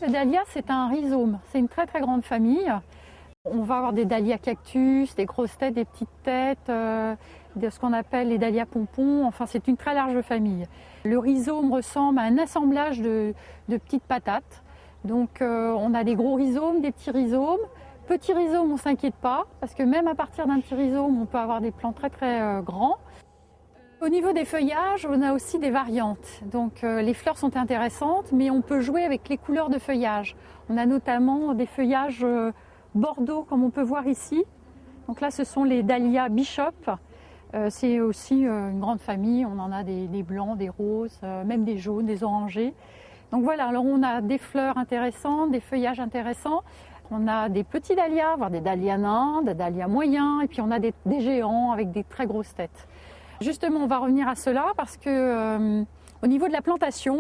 Le dahlia, c'est un rhizome, c'est une très très grande famille. On va avoir des dahlias cactus, des grosses têtes, des petites têtes, de ce qu'on appelle les dahlias pompons, enfin c'est une très large famille. Le rhizome ressemble à un assemblage de petites patates. Donc on a des gros rhizomes, des petits rhizomes. Petits rhizomes, on ne s'inquiète pas, parce que même à partir d'un petit rhizome, on peut avoir des plants très très grands. Au niveau des feuillages, on a aussi des variantes. Donc les fleurs sont intéressantes, mais on peut jouer avec les couleurs de feuillage. On a notamment des feuillages bordeaux, comme on peut voir ici. Donc là, ce sont les dahlias bishop. C'est aussi une grande famille. On en a des blancs, des roses, même des jaunes, des orangés. Donc voilà, alors on a des fleurs intéressantes, des feuillages intéressants. On a des petits dahlias, voire des dahlias nains, des dahlias moyens, et puis on a des géants avec des très grosses têtes. Justement, on va revenir à cela parce que au niveau de la plantation,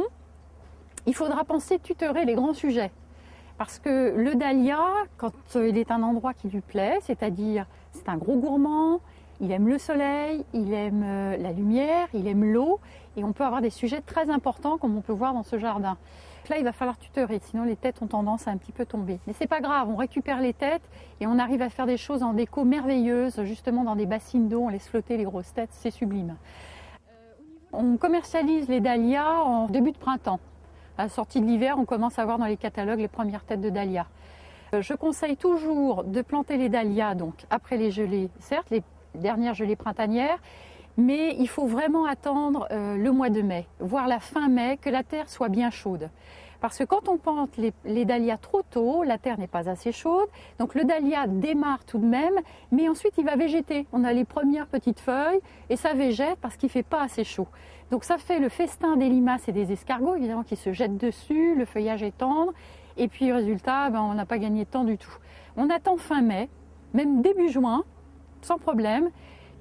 il faudra penser tutorer les grands sujets. Parce que le dahlia, quand il est un endroit qui lui plaît, c'est-à-dire c'est un gros gourmand, il aime le soleil, il aime la lumière, il aime l'eau, et on peut avoir des sujets très importants comme on peut voir dans ce jardin. Là, il va falloir tutorer, sinon les têtes ont tendance à un petit peu tomber. Mais c'est pas grave, on récupère les têtes et on arrive à faire des choses en déco merveilleuses, justement dans des bassines d'eau, on laisse flotter les grosses têtes, c'est sublime. On commercialise les dahlias en début de printemps. À la sortie de l'hiver, on commence à voir dans les catalogues les premières têtes de dahlias. Je conseille toujours de planter les dahlias donc après les gelées, certes, les dernières gelées printanières, mais il faut vraiment attendre le mois de mai, voire la fin mai, que la terre soit bien chaude. Parce que quand on plante les dahlias trop tôt, la terre n'est pas assez chaude, donc le dahlia démarre tout de même, mais ensuite il va végéter. On a les premières petites feuilles et ça végète parce qu'il ne fait pas assez chaud. Donc ça fait le festin des limaces et des escargots, évidemment, qui se jettent dessus, le feuillage est tendre, et puis résultat, on n'a pas gagné de temps du tout. On attend fin mai, même début juin, sans problème.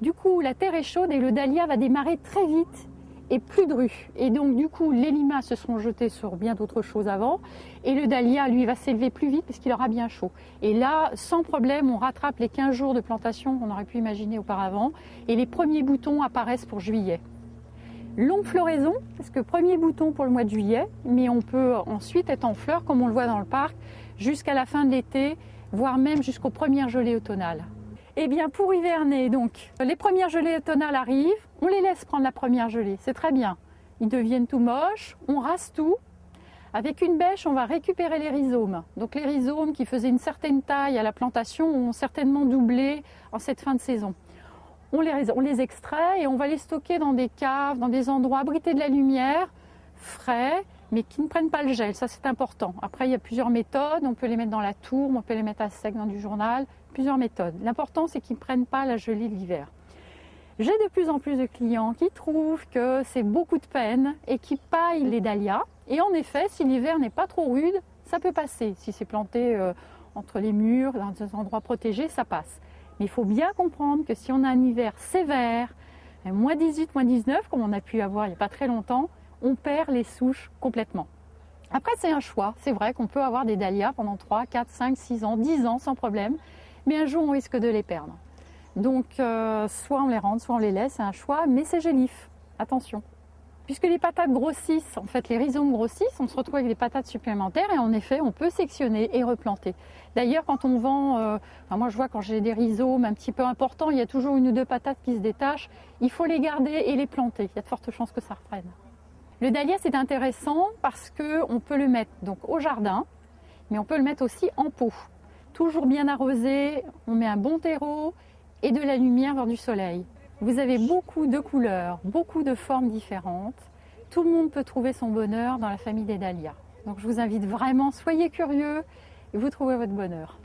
Du coup, la terre est chaude et le dahlia va démarrer très vite et plus dru. Et donc, du coup, les limaces se seront jetées sur bien d'autres choses avant. Et le dahlia, lui, va s'élever plus vite parce qu'il aura bien chaud. Et là, sans problème, on rattrape les 15 jours de plantation qu'on aurait pu imaginer auparavant. Et les premiers boutons apparaissent pour juillet. Longue floraison, parce que premier bouton pour le mois de juillet, mais on peut ensuite être en fleurs, comme on le voit dans le parc, jusqu'à la fin de l'été, voire même jusqu'aux premières gelées automnales. Eh bien, pour hiverner, donc, les premières gelées automnales arrivent, on les laisse prendre la première gelée, c'est très bien. Ils deviennent tout moches, on rase tout. Avec une bêche, on va récupérer les rhizomes. Donc les rhizomes qui faisaient une certaine taille à la plantation ont certainement doublé en cette fin de saison. On les extrait et on va les stocker dans des caves, dans des endroits abrités de la lumière, frais, mais qui ne prennent pas le gel, ça c'est important. Après, il y a plusieurs méthodes, on peut les mettre dans la tourbe, on peut les mettre à sec dans du journal, plusieurs méthodes. L'important, c'est qu'ils ne prennent pas la gelée de l'hiver. J'ai de plus en plus de clients qui trouvent que c'est beaucoup de peine et qui paillent les dahlias. Et en effet, si l'hiver n'est pas trop rude, ça peut passer. Si c'est planté entre les murs, dans des endroits protégés, ça passe. Mais il faut bien comprendre que si on a un hiver sévère, moins 18, moins 19, comme on a pu avoir il n'y a pas très longtemps, on perd les souches complètement. Après, c'est un choix. C'est vrai qu'on peut avoir des dahlias pendant 3, 4, 5, 6 ans, 10 ans sans problème, mais un jour, on risque de les perdre. Donc, soit on les rentre, soit on les laisse, c'est un choix, mais c'est gélif. Attention. Puisque les patates grossissent, en fait les rhizomes grossissent, on se retrouve avec des patates supplémentaires et en effet on peut sectionner et replanter. D'ailleurs quand on vend, moi je vois quand j'ai des rhizomes un petit peu importants, il y a toujours une ou deux patates qui se détachent, il faut les garder et les planter, il y a de fortes chances que ça reprenne. Le dahlia c'est intéressant parce qu'on peut le mettre donc au jardin, mais on peut le mettre aussi en pot. Toujours bien arrosé, on met un bon terreau et de la lumière vers du soleil. Vous avez beaucoup de couleurs, beaucoup de formes différentes. Tout le monde peut trouver son bonheur dans la famille des dahlias. Donc je vous invite vraiment, soyez curieux et vous trouverez votre bonheur.